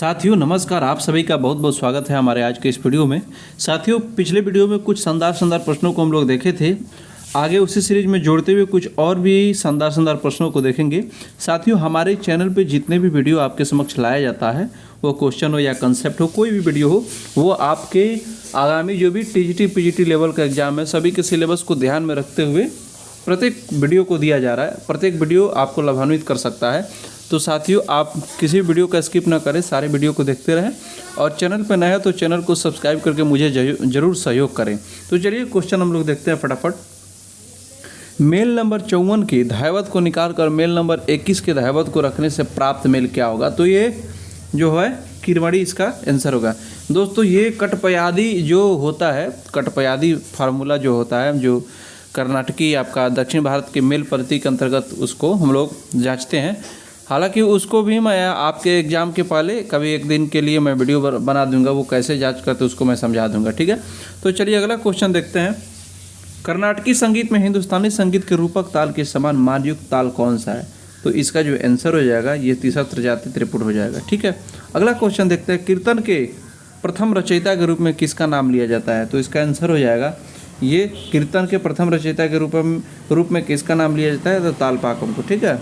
साथियों नमस्कार, आप सभी का बहुत बहुत स्वागत है हमारे आज के इस वीडियो में। साथियों पिछले वीडियो में कुछ शानदार प्रश्नों को हम लोग देखे थे। आगे उसी सीरीज में जोड़ते हुए कुछ और भी शानदार प्रश्नों को देखेंगे। साथियों हमारे चैनल पे जितने भी वीडियो आपके समक्ष लाया जाता है, वो क्वेश्चन हो या कंसेप्ट हो, कोई भी वीडियो हो, वो आपके आगामी जो भी टीजीटी पीजीटी लेवल का एग्जाम है, सभी के सिलेबस को ध्यान में रखते हुए प्रत्येक वीडियो को दिया जा रहा है। प्रत्येक वीडियो आपको लाभान्वित कर सकता है। तो साथियों आप किसी वीडियो का स्किप ना करें, सारे वीडियो को देखते रहें और चैनल पर नया है तो चैनल को सब्सक्राइब करके मुझे जरूर सहयोग करें। तो चलिए क्वेश्चन हम लोग देखते हैं फटाफट। मेल नंबर 54 की धायवत को निकाल कर मेल नंबर 21 के धायवत को रखने से प्राप्त मेल क्या होगा? तो ये जो है किरमड़ी इसका आंसर होगा। दोस्तों ये कटपयादी जो होता है, कटपयादी फार्मूला जो होता है, जो कर्नाटकी आपका दक्षिण भारत के मेल पद्धति के अंतर्गत उसको हम लोग जांचते हैं। हालांकि उसको भी मैं आपके एग्ज़ाम के पहले कभी एक दिन के लिए मैं वीडियो बना दूंगा, वो कैसे जांच करते उसको मैं समझा दूंगा, ठीक है। तो चलिए अगला क्वेश्चन देखते हैं। कर्नाटकी संगीत में हिंदुस्तानी संगीत के रूपक ताल के समान मानयुक्त ताल कौन सा है? तो इसका जो आंसर हो जाएगा ये तीसरा त्रिजाति त्रिपुट हो जाएगा, ठीक है। अगला क्वेश्चन देखते हैं। कीर्तन के प्रथम रचयिता के रूप में किसका नाम लिया जाता है? तो इसका आंसर हो जाएगा ये कीर्तन के प्रथम रचयिता के रूप में किसका नाम लिया जाता है? तो तालपाकम को, ठीक है।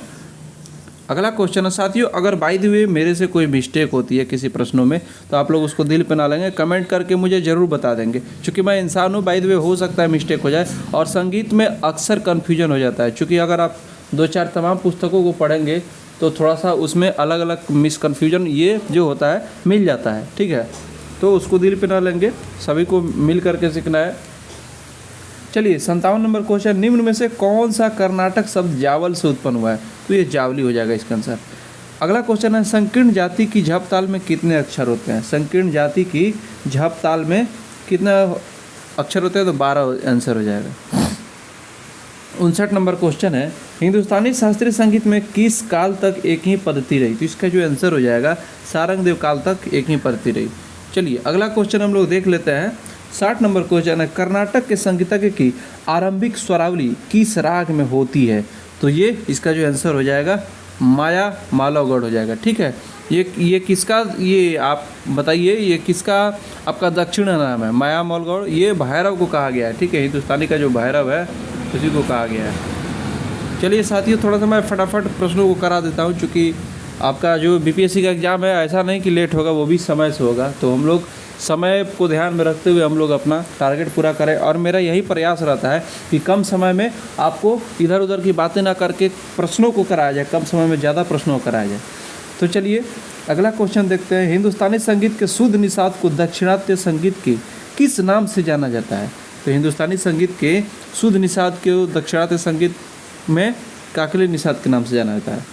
अगला क्वेश्चन है साथियों, अगर बाय द वे मेरे से कोई मिस्टेक होती है किसी प्रश्नों में तो आप लोग उसको दिल पे ना लेंगे, कमेंट करके मुझे ज़रूर बता देंगे, क्योंकि मैं इंसान हूँ। बाय द वे हो सकता है मिस्टेक हो जाए और संगीत में अक्सर कन्फ्यूजन हो जाता है, क्योंकि अगर आप 2-4 तमाम पुस्तकों को पढ़ेंगे तो थोड़ा सा उसमें अलग अलग मिसकन्फ्यूजन ये जो होता है मिल जाता है, ठीक है। तो उसको दिल पे ना लेंगे, सभी को मिल करके सीखना है। चलिए 57 नंबर क्वेश्चन, निम्न में से कौन सा कर्नाटक शब्द जावल से उत्पन्न हुआ है? तो ये जावली हो जाएगा इसका आंसर। अगला क्वेश्चन है, संकीर्ण जाति की झप ताल में कितने अक्षर होते हैं? संकीर्ण जाति की झप ताल में कितने अक्षर होते हैं? तो 12 आंसर हो जाएगा। 59 नंबर क्वेश्चन है, हिंदुस्तानी शास्त्रीय संगीत में किस काल तक एक ही पद्धति रही? तो इसका जो आंसर हो जाएगा सारंगदेव काल तक एक ही पद्धति रही। चलिए अगला क्वेश्चन हम लोग देख लेते हैं। 60 नंबर क्वेश्चन है, कर्नाटक के संगीतज्ञ की आरंभिक स्वरावली किस राग में होती है? तो ये इसका जो आंसर हो जाएगा माया मालवगढ़ हो जाएगा, ठीक है। ये किसका, ये आप बताइए, ये किसका आपका दक्षिण नाम है? माया मालवगढ़। ये भैरव को कहा गया है, ठीक है। हिंदुस्तानी का जो भैरव है उसी को कहा गया है। चलिए साथियों थोड़ा सा मैं फटाफट प्रश्नों को करा देता हूँ, क्योंकि आपका जो बीपीएससी का एग्ज़ाम है ऐसा नहीं कि लेट होगा, वो भी समय से होगा। तो हम लोग समय को ध्यान में रखते हुए हम लोग अपना टारगेट पूरा करें, और मेरा यही प्रयास रहता है कि कम समय में आपको इधर उधर की बातें ना करके प्रश्नों को कराया जाए, कम समय में ज़्यादा प्रश्नों को कराया जाए। तो चलिए अगला क्वेश्चन देखते हैं। हिंदुस्तानी संगीत के शुद्ध निषाद को दाक्षिणात्य संगीत के किस नाम से जाना जाता है? तो हिंदुस्तानी संगीत के शुद्ध निषाद को दाक्षिणात्य संगीत में काकली निषाद के नाम से जाना जाता है।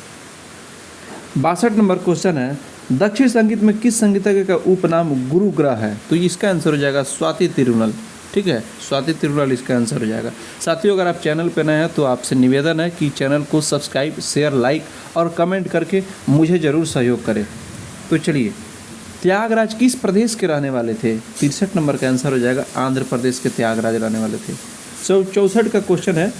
62 नंबर क्वेश्चन है, दक्षिण संगीत में किस संगीतज्ञ का उपनाम गुरुग्रह है? तो इसका आंसर हो जाएगा स्वाति तिरुनल, ठीक है। स्वाति तिरुनल इसका आंसर हो जाएगा। साथियों अगर आप चैनल पर नए हैं तो आपसे निवेदन है कि चैनल को सब्सक्राइब, शेयर, लाइक और कमेंट करके मुझे ज़रूर सहयोग करें। तो चलिए, त्यागराज किस प्रदेश के रहने वाले थे? 63 नंबर का आंसर हो जाएगा आंध्र प्रदेश के त्यागराज रहने वाले थे। 64 का क्वेश्चन है,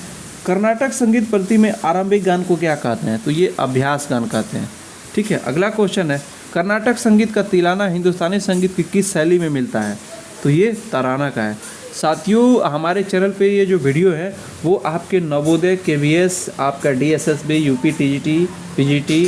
कर्नाटक संगीत पद्धति में आरंभिक गान को क्या कहते हैं? तो ये अभ्यास गान कहते हैं, ठीक है। अगला क्वेश्चन है, कर्नाटक संगीत का तिलाना हिंदुस्तानी संगीत की किस शैली में मिलता है? तो ये तराना का है। साथियों हमारे चैनल पे ये जो वीडियो है वो आपके नवोदय, केवीएस, आपका डीएसएसबी, यूपी टीजीटी, पीजीटी,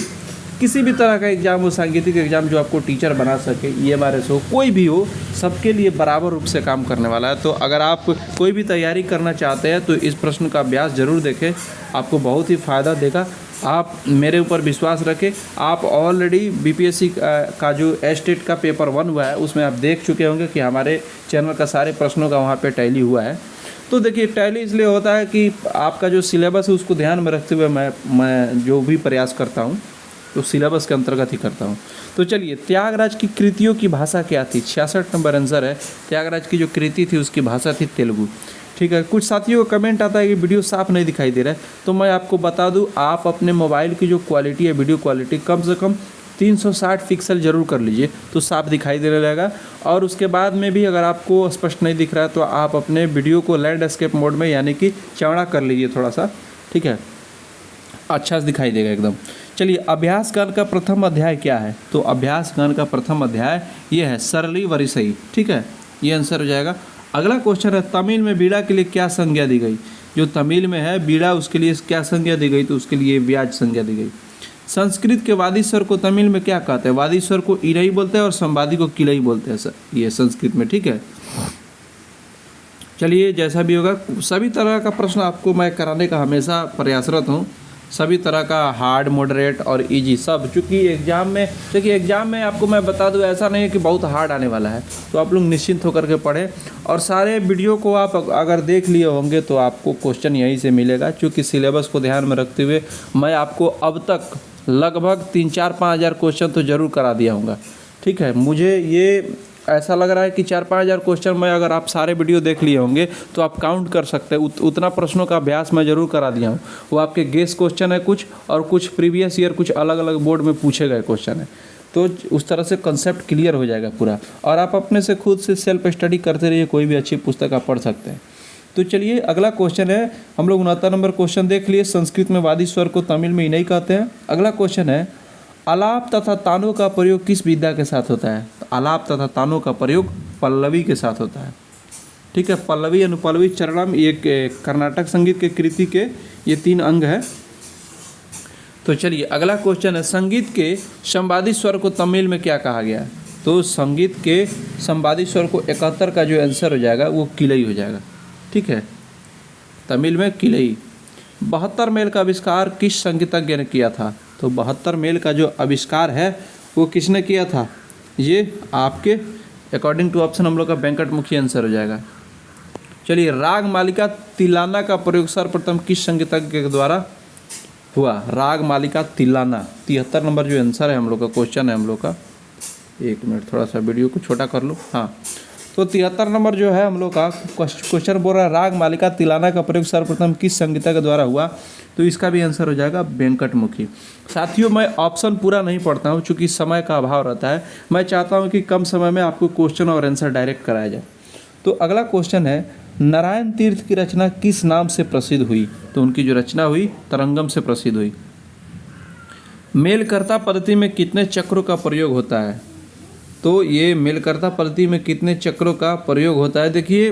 किसी भी तरह का एग्ज़ाम हो, सांगीतिक एग्ज़ाम जो आपको टीचर बना सके, ईएमआरएस हो, कोई भी हो, सबके लिए बराबर रूप से काम करने वाला है। तो अगर आप कोई भी तैयारी करना चाहते हैं तो इस प्रश्न का अभ्यास ज़रूर देखें, आपको बहुत ही फ़ायदा देगा। आप मेरे ऊपर विश्वास रखें। आप ऑलरेडी बीपीएससी का जो एस्टेट का पेपर 1 हुआ है उसमें आप देख चुके होंगे कि हमारे चैनल का सारे प्रश्नों का वहाँ पे टैली हुआ है। तो देखिए टैली इसलिए होता है कि आपका जो सिलेबस है उसको ध्यान में रखते हुए मैं जो भी प्रयास करता हूँ तो सिलेबस के अंतर्गत ही करता हूँ। तो चलिए, त्यागराज की कृतियों की भाषा क्या थी? 66 नंबर आंसर है। त्यागराज की जो कृति थी उसकी भाषा थी तेलुगु, ठीक है। कुछ साथियों का कमेंट आता है कि वीडियो साफ नहीं दिखाई दे रहा है, तो मैं आपको बता दूं, आप अपने मोबाइल की जो क्वालिटी है, वीडियो क्वालिटी, कम से कम 360 पिक्सल जरूर कर लीजिए तो साफ दिखाई देने लगेगा। और उसके बाद में भी अगर आपको स्पष्ट नहीं दिख रहा है तो आप अपने वीडियो को लैंडस्केप मोड में यानी कि चौड़ा कर लीजिए थोड़ा सा, ठीक है। अच्छा से दिखाई देगा एकदम। चलिए, अभ्यास गान का प्रथम अध्याय क्या है? तो अभ्यास गान का प्रथम अध्याय ये है सरली वरिसई। ठीक है, ये आंसर हो जाएगा। अगला क्वेश्चन है तमिल में बीड़ा के लिए क्या संज्ञा दी गई? जो तमिल में है बीड़ा उसके लिए क्या संज्ञा दी गई? तो उसके लिए ब्याज संज्ञा दी गई। संस्कृत के वादी स्वर को तमिल में क्या कहते हैं? वादी स्वर को इरई बोलते हैं और संवादी को किलई बोलते हैं सर, ये संस्कृत में। ठीक है, चलिए जैसा भी होगा, सभी तरह का प्रश्न आपको मैं कराने का हमेशा प्रयासरत हूँ, सभी तरह का हार्ड, मॉडरेट और इजी सब। चूँकि एग्ज़ाम में, देखिए एग्ज़ाम में आपको मैं बता दूं ऐसा नहीं है कि बहुत हार्ड आने वाला है, तो आप लोग निश्चिंत होकर के पढ़ें। और सारे वीडियो को आप अगर देख लिए होंगे तो आपको क्वेश्चन यहीं से मिलेगा। चूँकि सिलेबस को ध्यान में रखते हुए मैं आपको अब तक लगभग 3-4-5 हज़ार क्वेश्चन तो ज़रूर करा दिया हूँगा। ठीक है, मुझे ये ऐसा लग रहा है कि 4-5 हज़ार क्वेश्चन में अगर आप सारे वीडियो देख लिए होंगे तो आप काउंट कर सकते हैं, उतना प्रश्नों का अभ्यास मैं ज़रूर करा दिया हूँ। वो आपके गेस क्वेश्चन है कुछ, और कुछ प्रीवियस ईयर कुछ अलग अलग बोर्ड में पूछे गए क्वेश्चन है, तो उस तरह से कंसेप्ट क्लियर हो जाएगा पूरा। और आप अपने से खुद से सेल्फ स्टडी करते रहिए, कोई भी अच्छी पुस्तक आप पढ़ सकते हैं। तो चलिए अगला क्वेश्चन है, हम लोग 69 नंबर क्वेश्चन देख लिए। संस्कृत में वादी स्वर को तमिल में इनई कहते हैं। अगला क्वेश्चन है आलाप तथा तानों का प्रयोग किस विधा के साथ होता है? तो आलाप तथा तानों का प्रयोग पल्लवी के साथ होता है। ठीक है, पल्लवी, अनुपल्लवी, चरणम, ये कर्नाटक संगीत के कृति के ये 3 अंग है। तो चलिए अगला क्वेश्चन है संगीत के संवादी स्वर को तमिल में क्या कहा गया है? तो संगीत के संवादी स्वर को 71 का जो आंसर हो जाएगा वो किलई हो जाएगा। ठीक है, तमिल में किलई। 72 मेल का आविष्कार किस संगीतज्ञ ने किया था? तो 72 मेल का जो आविष्कार है वो किसने किया था? ये आपके अकॉर्डिंग टू ऑप्शन हम लोग का वेंकट मुखी आंसर हो जाएगा। चलिए, राग मालिका तिलाना का प्रयोग सर्वप्रथम किस संगीतज्ञ के द्वारा हुआ? राग मालिका तिलाना, 73 नंबर जो आंसर है हम लोग का, क्वेश्चन है हम लोग का। 1 मिनट, थोड़ा सा वीडियो को छोटा कर लो। हाँ, तो 73 नंबर जो है हम लोग का क्वेश्चन बोल रहा है राग मालिका तिलाना का प्रयोग सर्वप्रथम किस संगीतज्ञ के द्वारा हुआ? तो इसका भी आंसर हो जाएगा वेंकट मुखी। साथियों, मैं ऑप्शन पूरा नहीं पढ़ता हूँ चूँकि समय का अभाव रहता है। मैं चाहता हूँ कि कम समय में आपको क्वेश्चन और आंसर डायरेक्ट कराया जाए। तो अगला क्वेश्चन है नारायण तीर्थ की रचना किस नाम से प्रसिद्ध हुई? तो उनकी जो रचना हुई तरंगम से प्रसिद्ध हुई। मेलकर्ता पद्धति में कितने चक्रों का प्रयोग होता है? तो ये मेलकर्ता पद्धति में कितने चक्रों का प्रयोग होता है? देखिए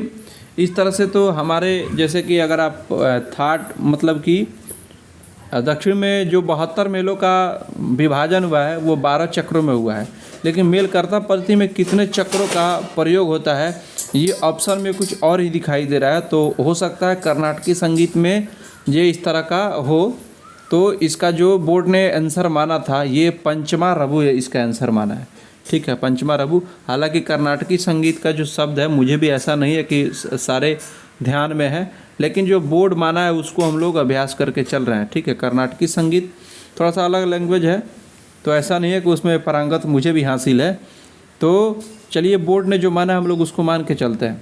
इस तरह से तो हमारे जैसे कि अगर आप थाट मतलब कि दक्षिण में जो 72 मेलों का विभाजन हुआ है वो 12 चक्रों में हुआ है, लेकिन मेलकर्ता पद्धति में कितने चक्रों का प्रयोग होता है ये ऑप्शन में कुछ और ही दिखाई दे रहा है। तो हो सकता है कर्नाटकी संगीत में ये इस तरह का हो। तो इसका जो बोर्ड ने आंसर माना था ये पंचमा रबु इसका आंसर माना है। ठीक है, पंचमा रबु। हालांकि कर्नाटकी संगीत का जो शब्द है मुझे भी ऐसा नहीं है कि सारे ध्यान में है, लेकिन जो बोर्ड माना है उसको हम लोग अभ्यास करके चल रहे हैं। ठीक है, कर्नाटकी संगीत थोड़ा सा अलग लैंग्वेज है, तो ऐसा नहीं है कि उसमें पारंगत मुझे भी हासिल है। तो चलिए बोर्ड ने जो माना हम लोग उसको मान के चलते हैं।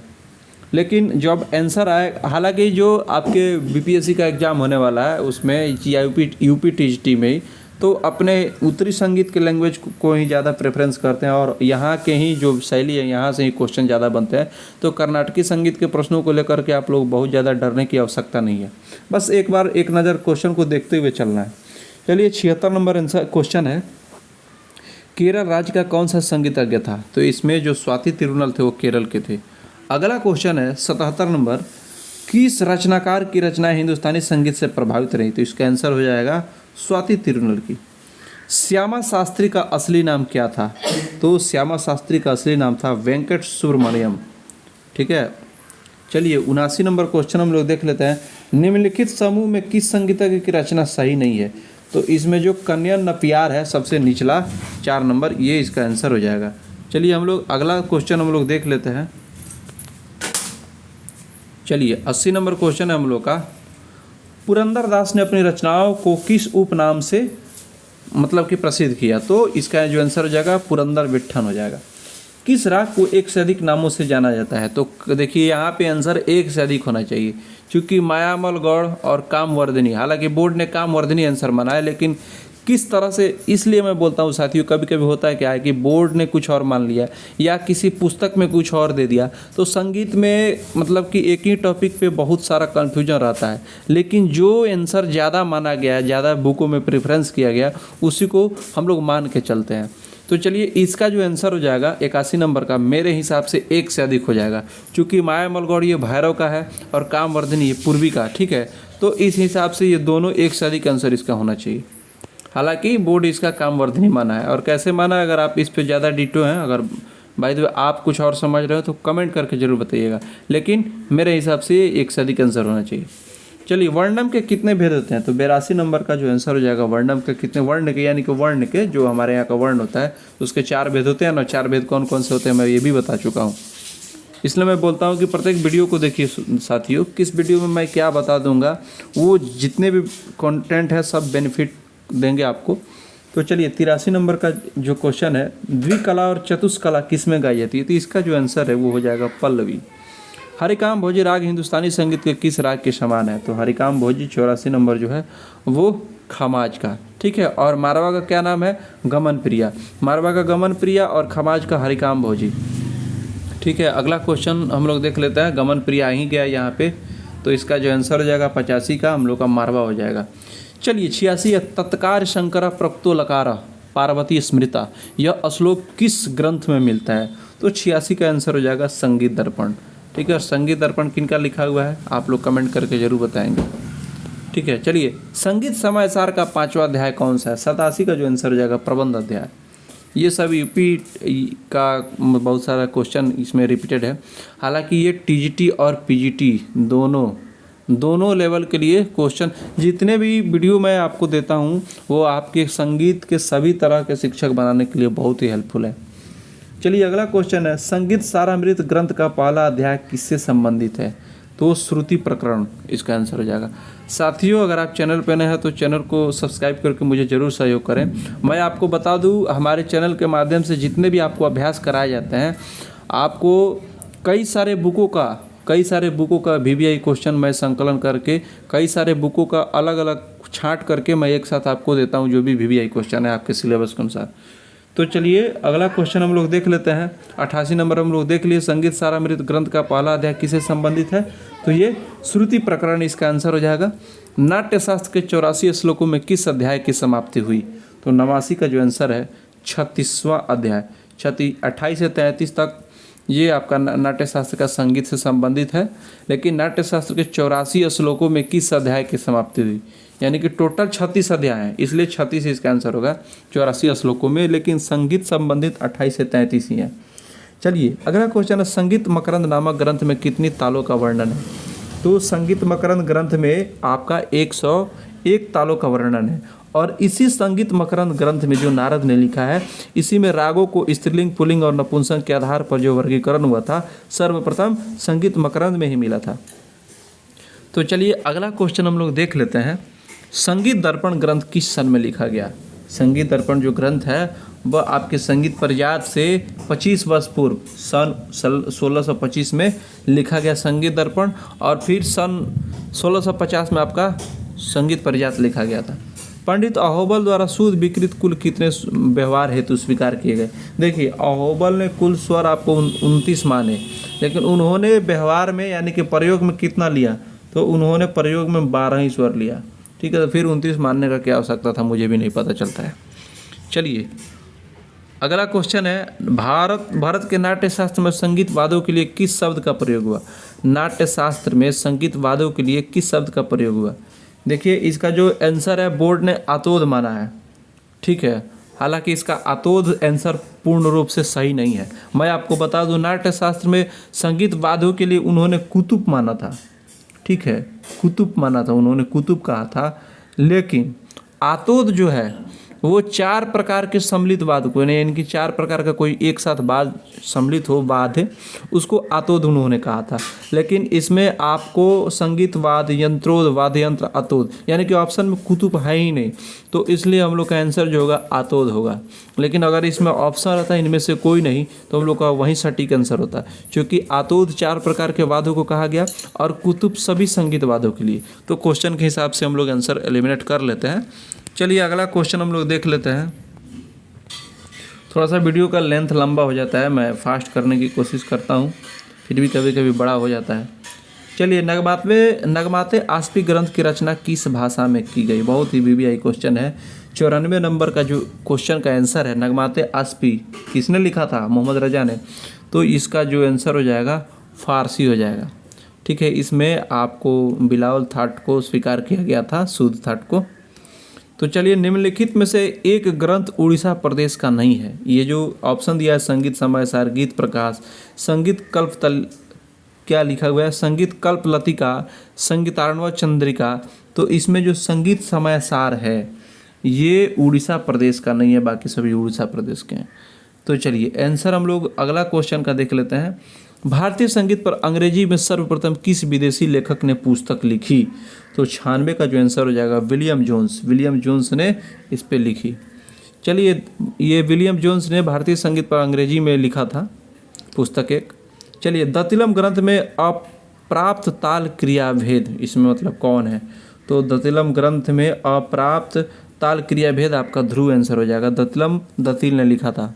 लेकिन जब आंसर आए, हालांकि जो आपके बीपीएससी का एग्ज़ाम होने वाला है उसमें यूपी टीजीटी में ही तो अपने उत्तरी संगीत के लैंग्वेज को ही ज़्यादा प्रेफरेंस करते हैं और यहाँ के ही जो शैली है यहाँ से ही क्वेश्चन ज़्यादा बनते हैं। तो कर्नाटकी संगीत के प्रश्नों को लेकर के आप लोग बहुत ज़्यादा डरने की आवश्यकता नहीं है, बस एक बार एक नज़र क्वेश्चन को देखते हुए चलना है। चलिए 76 नंबर आंसर क्वेश्चन है केरल राज्य का कौन सा संगीतज्ञ था? तो इसमें जो स्वाति तिरुनल थे वो केरल के थे। अगला क्वेश्चन है 77 नंबर किस रचनाकार की रचनाएं हिंदुस्तानी संगीत से प्रभावित रही? तो इसका आंसर हो जाएगा स्वाति तिरुनल की। श्यामा शास्त्री का असली नाम क्या था? तो श्यामा शास्त्री का असली नाम था वेंकट सुब्रमण्यम। ठीक है, चलिए 79 नंबर क्वेश्चन हम लोग देख लेते हैं। निम्नलिखित समूह में किस संगीतज्ञ की रचना सही नहीं है? तो इसमें जो कन्या नपियार है सबसे निचला 4 नंबर, ये इसका आंसर हो जाएगा। चलिए हम लोग अगला क्वेश्चन हम लोग देख लेते हैं। चलिए 80 नंबर क्वेश्चन है हम लोग का पुरंदरदास ने अपनी रचनाओं को किस उपनाम से मतलब कि प्रसिद्ध किया? तो इसका जो आंसर हो जाएगा पुरंदर विट्ठन हो जाएगा। किस राग को एक से अधिक नामों से जाना जाता है? तो देखिए यहाँ पे आंसर एक से अधिक होना चाहिए, क्योंकि मायामल गौड़ और कामवर्धिनी, हालांकि बोर्ड ने कामवर्धिनी आंसर माना है, लेकिन किस तरह से, इसलिए मैं बोलता हूँ साथियों, कभी कभी होता है क्या है कि बोर्ड ने कुछ और मान लिया या किसी पुस्तक में कुछ और दे दिया, तो संगीत में मतलब कि एक ही टॉपिक पे बहुत सारा कन्फ्यूजन रहता है, लेकिन जो आंसर ज़्यादा माना गया, ज़्यादा बुकों में प्रेफरेंस किया गया, उसी को हम लोग मान के चलते हैं। तो चलिए, इसका जो आंसर हो जाएगा 81 नंबर का, मेरे हिसाब से 1 से अधिक हो जाएगा, क्योंकि माया मलगौड़ ये भैरव का है और कामवर्धिनी ये पूर्वी का, ठीक है। तो इस हिसाब से ये दोनों 1 से अधिक आंसर इसका होना चाहिए। हालांकि बोर्ड इसका कामवर्धिनी माना है, और कैसे माना है, अगर आप इस पे ज़्यादा डिटो हैं, अगर बाय द वे आप कुछ और समझ रहे हो तो कमेंट करके ज़रूर बताइएगा, लेकिन मेरे हिसाब से ये 1 से अधिक आंसर होना चाहिए। चलिए, वर्णम के कितने भेद होते हैं, तो 82 नंबर का जो आंसर हो जाएगा, वर्णम के कितने, वर्ण के यानी कि वर्ण के जो हमारे यहाँ का वर्ण होता है उसके 4 भेद होते हैं ना। 4 भेद कौन कौन से होते हैं मैं ये भी बता चुका हूँ, इसलिए मैं बोलता हूँ कि प्रत्येक वीडियो को देखिए साथियों, किस वीडियो में मैं क्या बता दूंगा, वो जितने भी कंटेंट है सब बेनिफिट देंगे आपको। तो चलिए, 83 नंबर का जो क्वेश्चन है, द्विकला और चतुष्कला किस में गाई जाती है, तो इसका जो आंसर है वो हो जाएगा पल्लवी। हरिकाम भोजी राग हिंदुस्तानी संगीत के किस राग के समान है, तो हरिकाम भोजी 84 नंबर जो है वो खमाज का, ठीक है। और मारवा का क्या नाम है, गमन प्रिया। मारवा का गमन प्रिया और खमाज का हरिकाम भोजी, ठीक है। अगला क्वेश्चन हम लोग देख लेते हैं, गमन प्रिया ही गया यहाँ पे, तो इसका जो आंसर हो जाएगा 85 का हम लोग का मारवा हो जाएगा। चलिए, 86 तत्कार शंकरा प्रक्तो लकारा पार्वती स्मृता, यह श्लोक किस ग्रंथ में मिलता है, तो 86 का आंसर हो जाएगा संगीत दर्पण, ठीक है। और संगीत दर्पण किनका लिखा हुआ है आप लोग कमेंट करके जरूर बताएंगे, ठीक है। चलिए, संगीत समाचार का 5वां अध्याय कौन सा है, 87 का जो आंसर हो जाएगा प्रबंध अध्याय। ये सब यूपी का बहुत सारा क्वेश्चन इसमें रिपीटेड है, हालांकि ये टीजीटी और पीजीटी दोनों लेवल के लिए क्वेश्चन, जितने भी वीडियो मैं आपको देता हूँ वो आपके संगीत के सभी तरह के शिक्षक बनाने के लिए बहुत ही हेल्पफुल है। चलिए, अगला क्वेश्चन है, संगीत सारामृत ग्रंथ का पहला अध्याय किससे संबंधित है, तो श्रुति प्रकरण इसका आंसर हो जाएगा। साथियों, अगर आप चैनल पर नए हैं तो चैनल को सब्सक्राइब करके मुझे ज़रूर सहयोग करें। मैं आपको बता दूं, हमारे चैनल के माध्यम से जितने भी आपको अभ्यास कराए जाते हैं, आपको कई सारे बुकों का VVI क्वेश्चन मैं संकलन करके, कई सारे बुकों का अलग अलग छांट करके मैं एक साथ आपको देता हूं, जो भी VVI क्वेश्चन है आपके सिलेबस के अनुसार। तो चलिए, अगला क्वेश्चन हम लोग देख लेते हैं, 88 नंबर हम लोग देख लिए, संगीत सारामृत ग्रंथ का पहला अध्याय किससे संबंधित है, तो ये श्रुति प्रकरण इसका आंसर हो जाएगा। नाट्यशास्त्र के 84 श्लोकों में किस अध्याय की समाप्ति हुई, तो 89 का जो आंसर है 36वां अध्याय। 28 से 33 तक ये आपका नाट्यशास्त्र का संगीत से संबंधित है, लेकिन नाट्यशास्त्र के 84 श्लोकों में किस अध्याय की समाप्ति हुई, यानी कि टोटल 36 अध्याय हैं, इसलिए 36 इसका आंसर होगा 84 श्लोकों में, लेकिन संगीत संबंधित 28 से 33 ही हैं। चलिए, अगला क्वेश्चन है, संगीत मकरंद नामक ग्रंथ में कितनी तालों का वर्णन है, तो संगीत मकरंद ग्रंथ में आपका 101 तालों का वर्णन है। और इसी संगीत मकरंद ग्रंथ में जो नारद ने लिखा है, इसी में रागों को स्त्रीलिंग, पुल्लिंग और नपुंसक के आधार पर जो वर्गीकरण हुआ था, सर्वप्रथम संगीत मकरंद में ही मिला था। तो चलिए, अगला क्वेश्चन हम लोग देख लेते हैं, संगीत दर्पण ग्रंथ किस सन में लिखा गया। संगीत दर्पण जो ग्रंथ है वह आपके संगीत परिजात से 25 वर्ष पूर्व सन 1625 में लिखा गया संगीत दर्पण, और फिर सन 1650 में आपका संगीत परिजात लिखा गया था। पंडित अहोबल द्वारा शुद्ध विकृत कुल कितने व्यवहार हेतु स्वीकार किए गए। देखिए, अहोबल ने कुल स्वर आपको 29 माने, लेकिन उन्होंने व्यवहार में यानी कि प्रयोग में कितना लिया, तो उन्होंने प्रयोग में 12 ही स्वर लिया, ठीक है। तो फिर 29 मानने का क्या आवश्यकता था, मुझे भी नहीं पता चलता है। चलिए, अगला क्वेश्चन है, भारत के नाट्यशास्त्र में संगीत वाद्यों के लिए किस शब्द का प्रयोग हुआ। नाट्यशास्त्र में संगीत वाद्यों के लिए किस शब्द का प्रयोग हुआ। देखिए, इसका जो आंसर है बोर्ड ने आतोद माना है, ठीक है। हालांकि इसका आतोद आंसर पूर्ण रूप से सही नहीं है। मैं आपको बता दूं, नाट्यशास्त्र में संगीत वाद्यों के लिए उन्होंने कुतुब माना था, ठीक है, कुतुब माना था, उन्होंने कुतुब कहा था। लेकिन आतोद जो है वो 4 प्रकार के सम्मिलित वाद्य को, यानी इनकी 4 प्रकार का कोई एक साथ वाद्य सम्मिलित हो वाद्य, उसको आतोद उन्होंने कहा था। लेकिन इसमें आपको संगीत वाद्य, यंत्रोद, वाद्य यंत्र, आतोद, यानी कि ऑप्शन में कुतुब है ही नहीं, तो इसलिए हम लोग का आंसर जो होगा आतोद होगा। लेकिन अगर इसमें ऑप्शन रहता है इनमें से कोई नहीं, तो हम लोग का वही सटीक आंसर होता है, क्योंकि आतोद 4 प्रकार के वाद्यों को कहा गया और कुतुब सभी संगीत वाद्यों के लिए। तो क्वेश्चन के हिसाब से हम लोग आंसर एलिमिनेट कर लेते हैं। चलिए अगला क्वेश्चन हम लोग देख लेते हैं। थोड़ा सा वीडियो का लेंथ लंबा हो जाता है, मैं फास्ट करने की कोशिश करता हूँ, फिर भी कभी कभी बड़ा हो जाता है। चलिए, नगमाते आस्पी ग्रंथ की रचना किस भाषा में की गई? बहुत ही वीवीआई क्वेश्चन है। 94 नंबर का जो क्वेश्चन का आंसर है, नगमाते आस्पी किसने लिखा था? मोहम्मद रजा ने। तो इसका जो आंसर हो जाएगा फारसी हो जाएगा। ठीक है, इसमें आपको बिलावल थाट को स्वीकार किया गया था, शुद्ध थाट को। तो चलिए, निम्नलिखित में से एक ग्रंथ उड़ीसा प्रदेश का नहीं है। ये जो ऑप्शन दिया है, संगीत समायसार, गीत प्रकाश, संगीत कल्प क्या लिखा हुआ है, संगीत कल्प लतिका, संगीतार्णव चंद्रिका। तो इसमें जो संगीत समायसार है ये उड़ीसा प्रदेश का नहीं है, बाकी सभी उड़ीसा प्रदेश के हैं। तो चलिए आंसर हम लोग अगला क्वेश्चन का देख लेते हैं। भारतीय संगीत पर अंग्रेजी में सर्वप्रथम किस विदेशी लेखक ने पुस्तक लिखी? तो 96 का जो आंसर हो जाएगा विलियम जोन्स ने इस पे लिखी। चलिए, ये विलियम जोन्स ने भारतीय संगीत पर अंग्रेजी में लिखा था पुस्तक एक। चलिए, दतिलम ग्रंथ में अप्राप्त ताल क्रिया भेद, इसमें मतलब कौन है? तो दतिलम ग्रंथ में अप्राप्त ताल क्रिया भेद आपका ध्रुव आंसर हो जाएगा। दतिल ने लिखा था।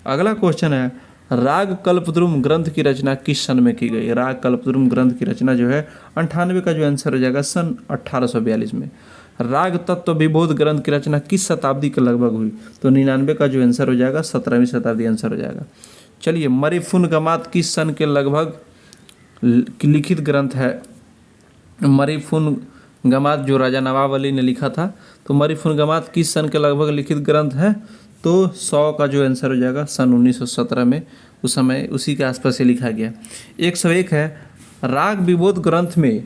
अगला क्वेश्चन है, राग कल्पद्रुम ग्रंथ की रचना किस सन में की गई? राग कल्पद्रुम ग्रंथ की रचना जो है 98 का जो आंसर हो जाएगा सन 1842 में। राग तत्व विबोध ग्रंथ की रचना किस शताब्दी के लगभग हुई? तो 99 का जो आंसर हो जाएगा 17वीं शताब्दी आंसर हो जाएगा। चलिए, मरीफुन गमात किस सन के लगभग लिखित ग्रंथ है? मरीफुन गमात जो राजा नवाब अली ने लिखा था, तो मरीफुन गमात किस सन के लगभग लिखित ग्रंथ है? तो 100 का जो आंसर हो जाएगा सन 1917 में, उस समय उसी के आसपास से लिखा गया। 101 है, राग विबोध ग्रंथ में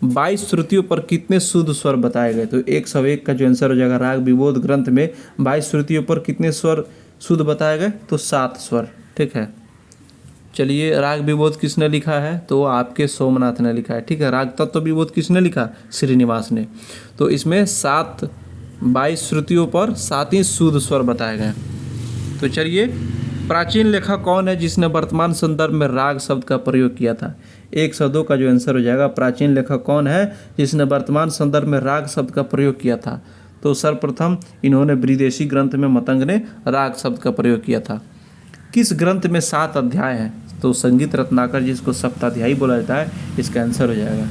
22 श्रुतियों पर कितने शुद्ध स्वर बताए गए? तो 101 का जो आंसर हो जाएगा, राग विबोध ग्रंथ में 22 श्रुतियों पर कितने स्वर शुद्ध बताए गए? तो 7 स्वर। ठीक है। चलिए, राग विबोध किसने लिखा है? तो आपके सोमनाथ ने लिखा है। ठीक है। राग तत्व विबोध किसने लिखा? श्रीनिवास ने। तो इसमें 22 श्रुतियों पर 7 ही शुद्ध स्वर बताए गए। तो चलिए, प्राचीन लेखक कौन है जिसने वर्तमान संदर्भ में राग शब्द का प्रयोग किया था? 102 का जो आंसर हो जाएगा, प्राचीन लेखक कौन है जिसने वर्तमान संदर्भ में राग शब्द का प्रयोग किया था? तो सर्वप्रथम इन्होंने विदेशी ग्रंथ में मतंग ने राग शब्द का प्रयोग किया था। किस ग्रंथ में 7 अध्याय हैं? तो संगीत रत्नाकर, जिसको सप्ताध्यायी बोला जाता है, इसका आंसर हो जाएगा।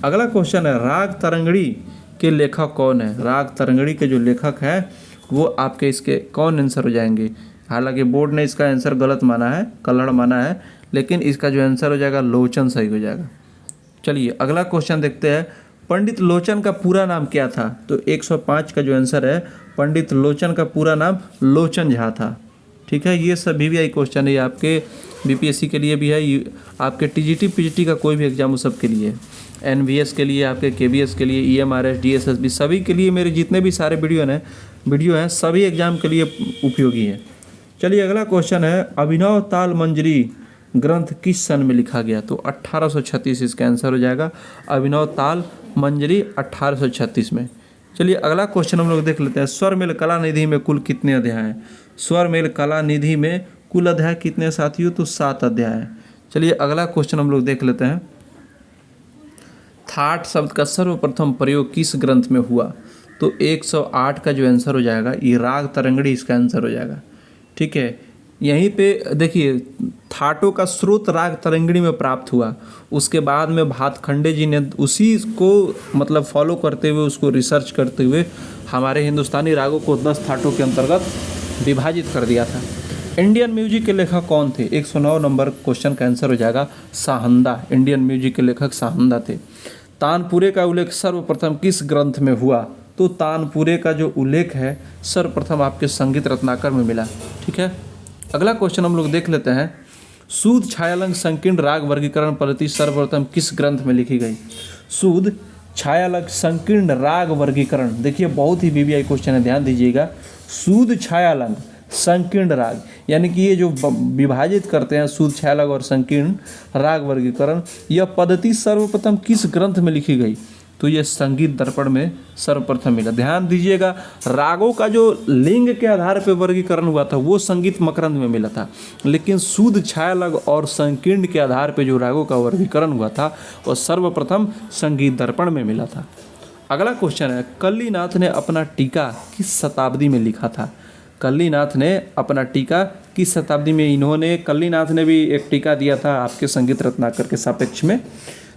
अगला क्वेश्चन है, राग तरंगड़ी के लेखक कौन है? राग तरंगड़ी के जो लेखक हैं वो आपके इसके कौन आंसर हो जाएंगे? हालांकि बोर्ड ने इसका आंसर गलत माना है, कल्हड़ माना है, लेकिन इसका जो आंसर हो जाएगा लोचन सही हो जाएगा। चलिए अगला क्वेश्चन देखते हैं, पंडित लोचन का पूरा नाम क्या था? तो 105 का जो आंसर है, पंडित लोचन का पूरा नाम लोचन झा था। ठीक है। ये सब वीवीआई क्वेश्चन है, आपके बीपीएससी के लिए भी है, आपके टीजीटी पीजीटी का कोई भी एग्जाम हो सबके लिए, एनवीएस के लिए, आपके केवीएस के लिए, ईएमआरएस, डीएसएसबी, सभी के लिए मेरे जितने भी सारे वीडियो हैं सभी एग्जाम के लिए उपयोगी है। चलिए अगला क्वेश्चन है, अभिनव ताल मंजरी ग्रंथ किस सन में लिखा गया? तो 1836 इसका आंसर हो जाएगा। अभिनव ताल मंजरी 1836 में। चलिए अगला क्वेश्चन हम लोग देख लेते हैं, स्वरमेल कला निधि में कुल कितने अध्याय हैं? स्वरमेल कला निधि में कुल अध्याय कितने साथियों? तो 7 अध्याय हैं। चलिए अगला क्वेश्चन हम लोग देख लेते हैं, थाट शब्द का सर्वप्रथम प्रयोग किस ग्रंथ में हुआ? तो 108 का जो आंसर हो जाएगा, ये राग तरंगड़ी इसका आंसर हो जाएगा। ठीक है। यहीं पे देखिए, थाटों का स्रोत राग तरंगिणी में प्राप्त हुआ, उसके बाद में भातखंडे जी ने उसी को मतलब फॉलो करते हुए, उसको रिसर्च करते हुए हमारे हिंदुस्तानी रागों को 10 थाटों के अंतर्गत विभाजित कर दिया था। इंडियन म्यूजिक के लेखक कौन थे? 109 नंबर क्वेश्चन का आंसर हो जाएगा साहंदा। इंडियन म्यूजिक के लेखक साहंदा थे। तानपुरे का उल्लेख सर्वप्रथम किस ग्रंथ में हुआ? तो तानपुरे का जो उल्लेख है सर्वप्रथम आपके संगीत रत्नाकर में मिला। ठीक है। अगला क्वेश्चन हम लोग देख लेते हैं, सूद छायालंग संकीर्ण राग वर्गीकरण पद्धति सर्वप्रथम किस ग्रंथ में लिखी गई? सूद छायालंग संकीर्ण राग वर्गीकरण, देखिए बहुत ही वीवीआई क्वेश्चन है, ध्यान दीजिएगा। सूद छायालंग संकीर्ण राग, यानी कि ये जो विभाजित करते हैं सूद छायालंग और संकीर्ण राग वर्गीकरण, यह पद्धति सर्वप्रथम किस ग्रंथ में लिखी गई? तो ये संगीत दर्पण में सर्वप्रथम मिला। ध्यान दीजिएगा, रागों का जो लिंग के आधार पर वर्गीकरण हुआ था वो संगीत मकरंद में मिला था, लेकिन सूद छायालंग और संकीर्ण के आधार पर जो रागों का वर्गीकरण हुआ था वो सर्वप्रथम संगीत दर्पण में मिला था। अगला क्वेश्चन है, कल्लीनाथ ने अपना टीका किस शताब्दी में लिखा था? कल्लीनाथ ने अपना टीका किस शताब्दी में, इन्होंने कल्लीनाथ ने भी एक टीका दिया था आपके संगीत रत्नाकर के सापेक्ष में।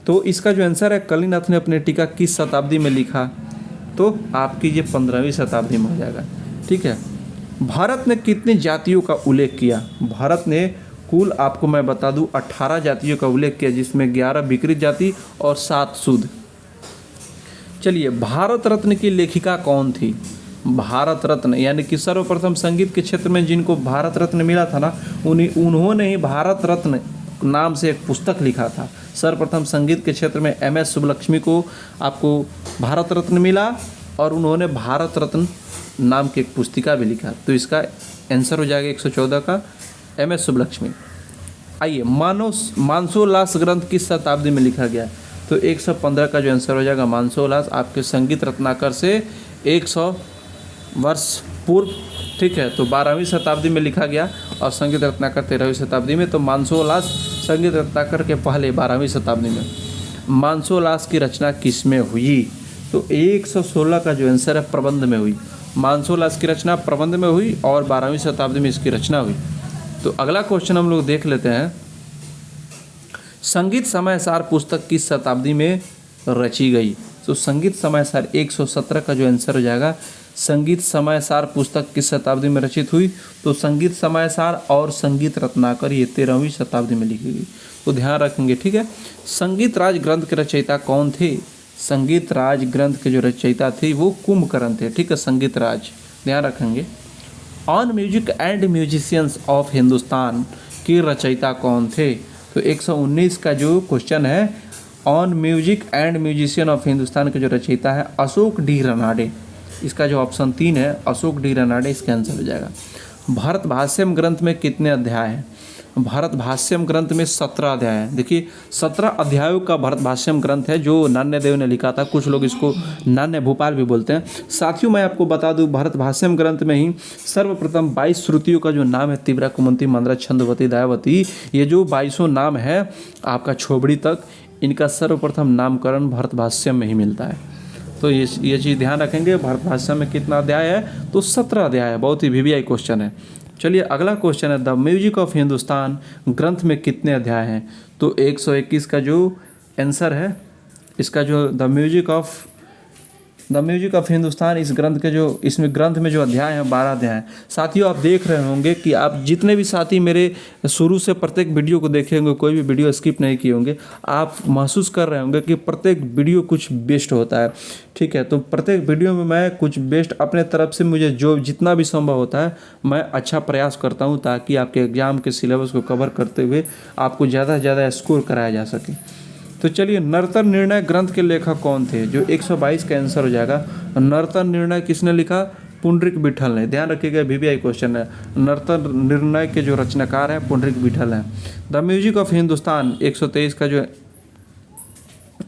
तो इसका जो आंसर है, कल्लीनाथ ने अपने टीका किस शताब्दी में लिखा, तो आपकी ये 15वीं शताब्दी में हो जाएगा। ठीक है। भारत ने कितनी जातियों का उल्लेख किया? भारत ने कुल, आपको मैं बता दूं, 18 जातियों का उल्लेख किया, जिसमें 11 विकृत जाति और 7 शुद्ध। चलिए, भारत रत्न की लेखिका कौन थी? भारत रत्न यानी कि सर्वप्रथम संगीत के क्षेत्र में जिनको भारत रत्न मिला था ना, उन्होंने ही भारत रत्न नाम से एक पुस्तक लिखा था। सर्वप्रथम संगीत के क्षेत्र में MS सुब्बलक्ष्मी को आपको भारत रत्न मिला और उन्होंने भारत रत्न नाम की एक पुस्तिका भी लिखा। तो इसका आंसर हो जाएगा 114 का MS सुब्बलक्ष्मी। आइए, मानसोल्लास ग्रंथ किस शताब्दी में लिखा गया? तो 115 का जो आंसर हो जाएगा मानसोल्लास, आपके संगीत रत्नाकर से 100 वर्ष पूर्व। ठीक है। तो 12वीं शताब्दी में लिखा गया और संगीत रत्नाकर 13वीं शताब्दी में। तो मानसोल्लास संगीत रत्नाकर के पहले 12वीं शताब्दी में। मानसोल्लास की रचना किस में हुई? तो 116 का जो आंसर है प्रबंध में हुई। मानसोल्लास की रचना प्रबंध में हुई और 12वीं शताब्दी में इसकी रचना हुई। तो अगला क्वेश्चन हम लोग देख लेते हैं, संगीत समायसार पुस्तक किस शताब्दी में रची गई? तो संगीत समायसार 117 का जो आंसर हो जाएगा, संगीत समायसार पुस्तक किस शताब्दी में रचित हुई? तो संगीत समायसार और संगीत रत्नाकर ये 13वीं शताब्दी में लिखी गई। तो ध्यान रखेंगे। ठीक है। संगीत राज ग्रंथ के रचयिता कौन थे? संगीत राज ग्रंथ के जो रचयिता थे वो कुंभकर्ण थे। ठीक है। संगीत राज, ध्यान रखेंगे। On music and musicians of Hindustan के रचयिता कौन थे? तो 119 का जो क्वेश्चन है, on music and musician of Hindustan के जो रचयिता है अशोक डी रनाडे। इसका जो ऑप्शन 3 है अशोक डी रनाडे, इसका आंसर हो जाएगा। भारत भाष्यम ग्रंथ में कितने अध्याय हैं? भारत भाष्यम ग्रंथ में 17 अध्याय हैं। देखिए, 17 अध्यायों का भारत भाष्यम ग्रंथ है जो नान्यदेव ने लिखा था। कुछ लोग इसको नान्य भूपाल भी बोलते हैं। साथियों, मैं आपको बता दूं, भारत भाष्यम ग्रंथ में ही सर्वप्रथम 22 श्रुतियों का जो नाम है, तिवरा, कुमंती, मंद्रा, छंदवती, दयावती, ये जो 22 नाम है आपका छोबड़ी तक, इनका सर्वप्रथम नामकरण भारत भाष्यम में ही मिलता है। तो ये चीज़ ध्यान रखेंगे। भारत भाष्यम में कितना अध्याय है? तो 17 अध्याय है। बहुत ही VVI क्वेश्चन है। चलिए, अगला क्वेश्चन है, द म्यूजिक ऑफ हिंदुस्तान ग्रंथ में कितने अध्याय हैं? तो 121 का जो आंसर है, इसका जो द म्यूजिक ऑफ हिंदुस्तान, इस ग्रंथ के जो, इसमें ग्रंथ में जो अध्याय हैं 12 अध्याय हैं। साथियों, आप देख रहे होंगे कि आप जितने भी साथी मेरे शुरू से प्रत्येक वीडियो को देखे होंगे, कोई भी वीडियो स्किप नहीं किए होंगे, आप महसूस कर रहे होंगे कि प्रत्येक वीडियो कुछ बेस्ट होता है। ठीक है। तो प्रत्येक वीडियो में मैं कुछ बेस्ट अपने तरफ से, मुझे जो जितना भी संभव होता है मैं अच्छा प्रयास करता हूँ, ताकि आपके एग्जाम के सिलेबस को कवर करते हुए आपको ज़्यादा से ज़्यादा स्कोर कराया जा सके। तो चलिए, नर्तन निर्णय ग्रंथ के लेखक कौन थे? जो 122 का आंसर हो जाएगा। नर्तन निर्णय किसने लिखा? पुंडरीक विठल ने। ध्यान रखिएगा, VVI क्वेश्चन है। नर्तन निर्णय के जो रचनाकार हैं पुंडरीक विठल हैं। द म्यूजिक ऑफ हिंदुस्तान 123 का जो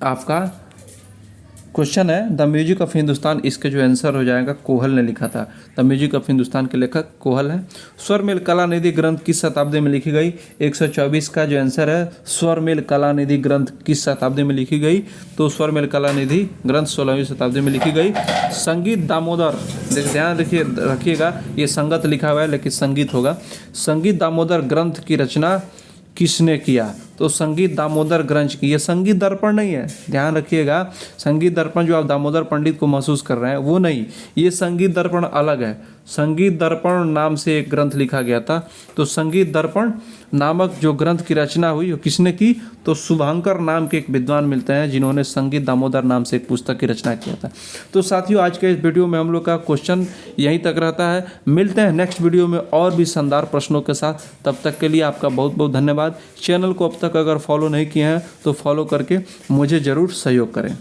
आपका क्वेश्चन है, द म्यूजिक ऑफ हिंदुस्तान, इसका जो आंसर हो जाएगा कोहल ने लिखा था। द म्यूजिक ऑफ हिंदुस्तान के लेखक कोहल है। स्वरमेल कलानिधि ग्रंथ किस शताब्दी में लिखी गई? 124 का जो आंसर है, स्वरमेल कलानिधि ग्रंथ किस शताब्दी में लिखी गई? तो स्वरमेल कलानिधि ग्रंथ 16वीं शताब्दी में लिखी गई। संगीत दामोदर, ध्यान रखिएगा, ये संगत लिखा हुआ है लेकिन संगीत होगा। संगीत दामोदर ग्रंथ की रचना किसने किया? तो संगीत दामोदर ग्रंथ की, ये संगीत दर्पण नहीं है, ध्यान रखिएगा। संगीत दर्पण जो आप दामोदर पंडित को महसूस कर रहे हैं वो नहीं, ये संगीत दर्पण अलग है। संगीत दर्पण नाम से एक ग्रंथ लिखा गया था। तो संगीत दर्पण नामक जो ग्रंथ की रचना हुई वो किसने की? तो शुभांकर नाम के एक विद्वान मिलते हैं जिन्होंने संगीत दामोदर नाम से एक पुस्तक की रचना किया था। तो साथियों, आज के इस वीडियो में हम लोग का क्वेश्चन यहीं तक रहता है। मिलते हैं नेक्स्ट वीडियो में और भी शानदार प्रश्नों के साथ। तब तक के लिए आपका बहुत बहुत धन्यवाद। चैनल को अब तक अगर फॉलो नहीं किए हैं तो फॉलो करके मुझे ज़रूर सहयोग करें।